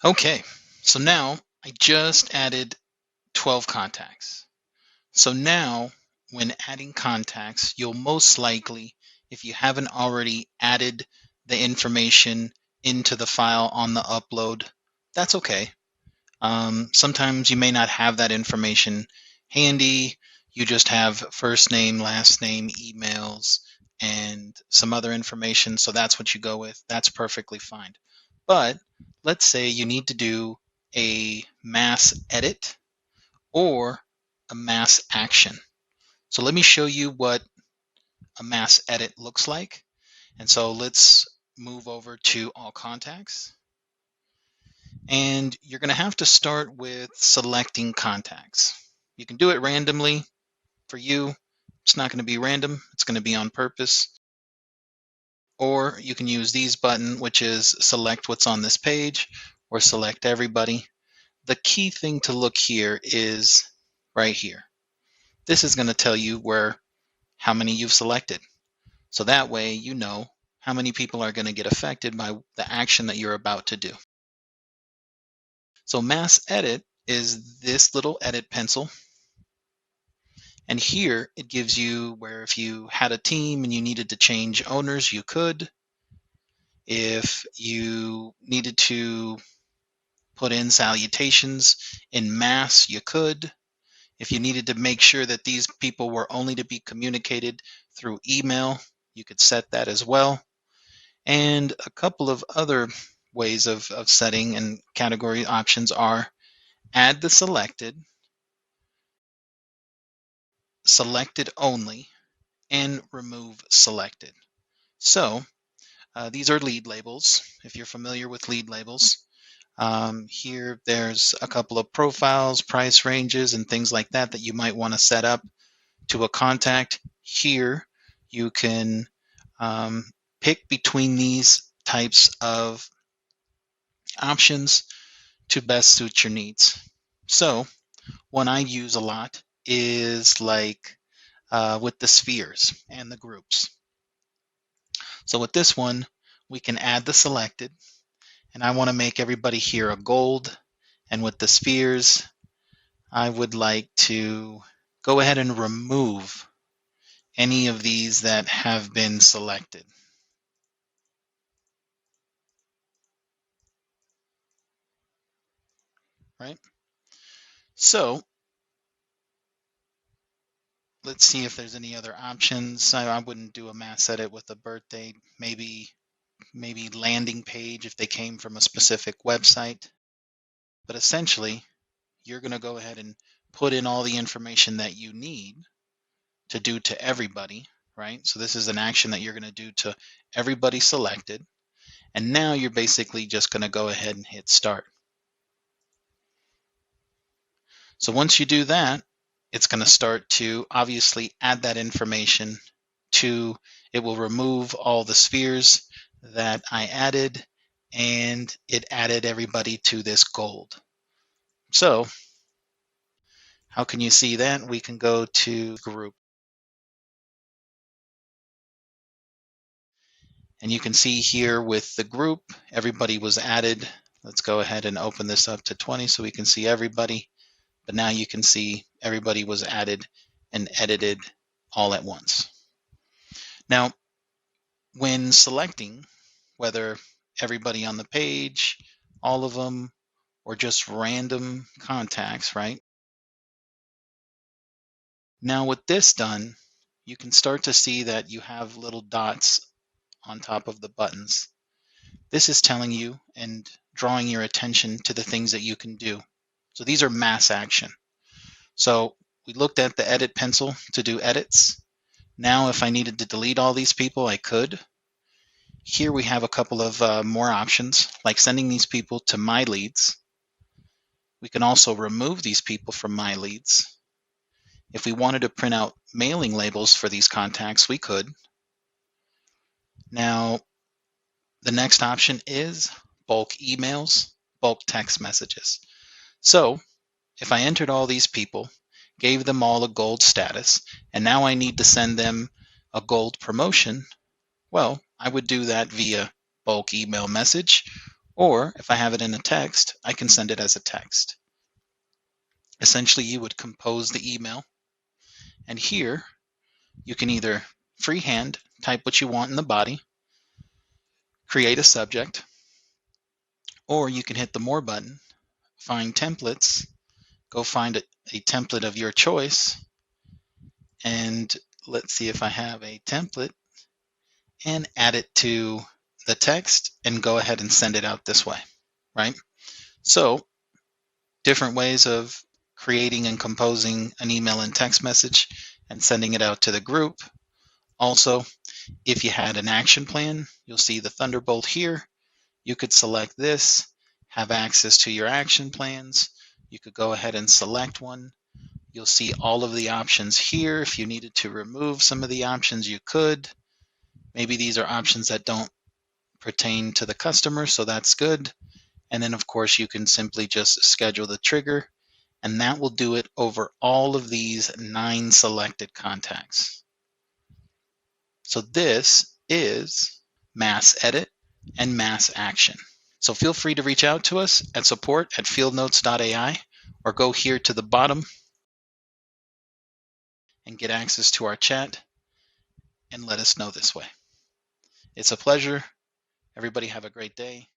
Okay, so now I just added 12 contacts. So now when adding contacts, you'll most likely, if you haven't already added the information into the file on the upload, that's okay. Sometimes you may not have that information handy. You just have first name, last name, emails, and some other information. So that's what you go with. That's perfectly fine. But let's say you need to do a mass edit or a mass action. So let me show you what a mass edit looks like. And so let's move over to all contacts. And you're going to have to start with selecting contacts. You can do it randomly. For you, it's not going to be random. It's going to be on purpose. Or you can use these button, which is select what's on this page or select everybody. The key thing to look here is right here. This is going to tell you how many you've selected. So that way you know how many people are going to get affected by the action that you're about to do. So mass edit is this little edit pencil. And here it gives you where if you had a team and you needed to change owners, you could. If you needed to put in salutations in mass, you could. If you needed to make sure that these people were only to be communicated through email, you could set that as well. And a couple of other ways of setting and category options are add the selected only, and remove selected. So these are lead labels. If you're familiar with lead labels, here there's a couple of profiles, price ranges, and things like that that you might want to set up to a contact. Here you can pick between these types of options to best suit your needs. So one I use a lot is like with the spheres and the groups. So with this one, we can add the selected, and I want to make everybody here a gold. And with the spheres, I would like to go ahead and remove any of these that have been selected. Right? So let's see if there's any other options. I wouldn't do a mass edit with a birthday, maybe landing page if they came from a specific website. But essentially, you're going to go ahead and put in all the information that you need to do to everybody, right? So this is an action that you're going to do to everybody selected. And now you're basically just going to go ahead and hit start. So once you do that, it's going to start to obviously add that information to, it will remove all the spheres that I added, and it added everybody to this gold. So how can you see that? We can go to group. And you can see here with the group, everybody was added. Let's go ahead and open this up to 20 so we can see everybody. But now you can see everybody was added and edited all at once. Now, when selecting whether everybody on the page, all of them, or just random contacts, right? Now with this done, you can start to see that you have little dots on top of the buttons. This is telling you and drawing your attention to the things that you can do. So these are mass action. So we looked at the edit pencil to do edits. Now if I needed to delete all these people, I could. Here we have a couple of more options, like sending these people to my leads. We can also remove these people from my leads. If we wanted to print out mailing labels for these contacts, we could. Now, the next option is bulk emails, bulk text messages. So if I entered all these people, gave them all a gold status, and now I need to send them a gold promotion, well, I would do that via bulk email message, Or if I have it in a text, I can send it as a text. Essentially, you would compose the email, and here you can either freehand type what you want in the body, create a subject, or you can hit the More button, find templates, go find a template of your choice, and let's see if I have a template, and add it to the text and go ahead and send it out this way, right? So different ways of creating and composing an email and text message and sending it out to the group. Also, if you had an action plan, you'll see the Thunderbolt here. You could select this, have access to your action plans. You could go ahead and select one. You'll see all of the options here. If you needed to remove some of the options, you could. Maybe these are options that don't pertain to the customer, so that's good. And then, of course, you can simply just schedule the trigger, and that will do it over all of these 9 selected contacts. So this is mass edit and mass action. So feel free to reach out to us at support@fieldnotes.ai, or go here to the bottom and get access to our chat and let us know this way. It's a pleasure. Everybody have a great day.